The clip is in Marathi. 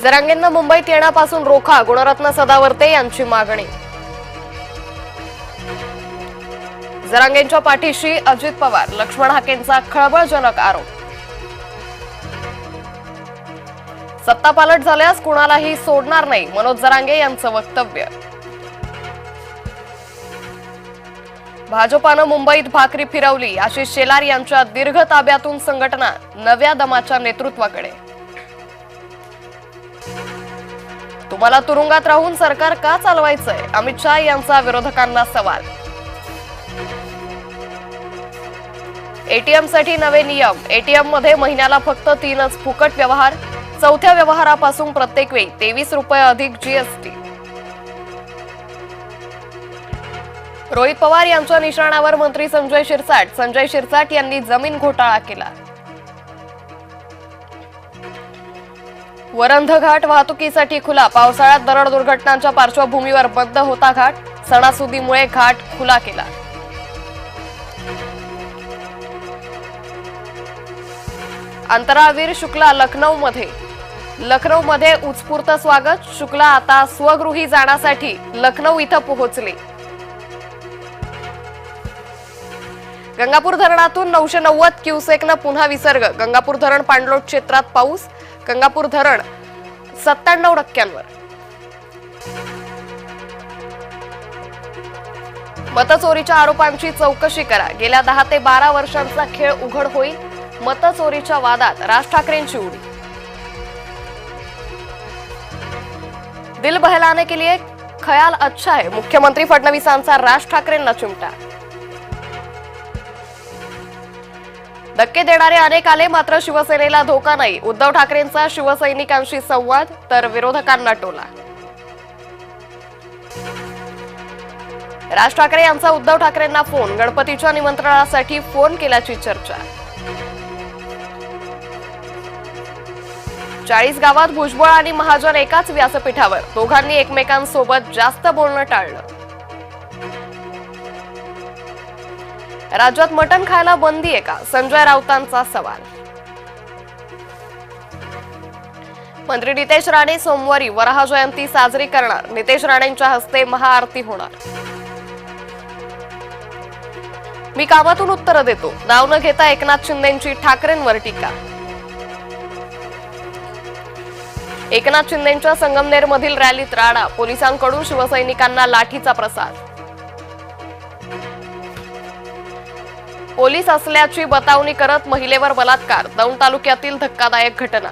जरांगेंना मुंबईत येण्यापासून रोखा, गुणरत्न सदावर्ते यांची मागणी। जरांगेंच्या पाठीशी अजित पवार, लक्ष्मण हाकेंचा खळबळजनक आरोप। सत्तापालट झाल्यास कुणालाही सोडणार नाही, मनोज जरांगे यांचं वक्तव्य। भाजपानं मुंबईत भाकरी फिरवली, आशिष शेलार यांच्या दीर्घ ताब्यातून संघटना नव्या दमाच्या नेतृत्वाकडे। तुम्हाला तुरुंगात राहून सरकार का चालवायचंय, अमित शहा यांचा विरोधकांना सवाल। एटीएमसाठी नवे नियम, एटीएम मध्ये महिन्याला फक्त 3च फुकट व्यवहार, चौथ्या व्यवहारापासून प्रत्येक वेळी 23 रुपये अधिक जीएसटी। रोहित पवार यांच्या निशाणावर मंत्री संजय शिरसाट यांनी जमीन घोटाळा केला। वरंध घाट वाहतुकीसाठी खुला, पावसाळ्यात दरड दुर्घटनांच्या पार्श्वभूमीवर बंद होता घाट, सणासुदीमुळे घाट खुला केला। अंतराळवीर शुक्ला लखनौमध्ये उत्स्फूर्त स्वागत, शुक्ला आता स्वगृही जाण्यासाठी लखनौ इथं पोहोचले। गंगापूर धरणातून 990 क्युसेकनं पुन्हा विसर्ग, गंगापूर धरण पाणलोट क्षेत्रात पाऊस, गंगापूर धरण 97%वर। मतचोरीच्या आरोपांची चौकशी करा, गेल्या 10 ते 12 वर्षांचा खेळ उघड होईल, मतचोरीच्या वादात राज ठाकरेंची उडी। दिल बहलाने के लिए ख्याल अच्छा है, मुख्यमंत्री फडणवीसांचा राज ठाकरेंना चिमटा। धक्के देणारे अनेक आले, मात्र शिवसेनेला धोका नाही, उद्धव ठाकरेंचा शिवसैनिकांशी संवाद, तर विरोधकांना टोला। राज ठाकरे यांचा उद्धव ठाकरेंना फोन, गणपतीच्या निमंत्रणासाठी फोन केल्याची चर्चा। 40 गावात भुजबळ आणि महाजन एकाच व्यासपीठावर, दोघांनी एकमेकांसोबत जास्त बोलणं टाळलं। राज्यात मटण खायला बंदी आहे का, संजय राऊतांचा सवाल। मंत्री नितेश राणे सोमवारी वराह जयंती साजरी करणार, नितेश राणेंच्या हस्ते महाआरती होणार। मी कामातून उत्तर देतो, नाव न घेता एकनाथ शिंदेंची ठाकरेंवर टीका। एकनाथ शिंदेंच्या संगमनेरमधील रॅलीत राडा, पोलिसांकडून शिवसैनिकांना लाठीचा प्रसाद। पोलीस असल्याची बतावणी करत महिलेवर बलात्कार, दौंड तालुक्यातील धक्कादायक घटना।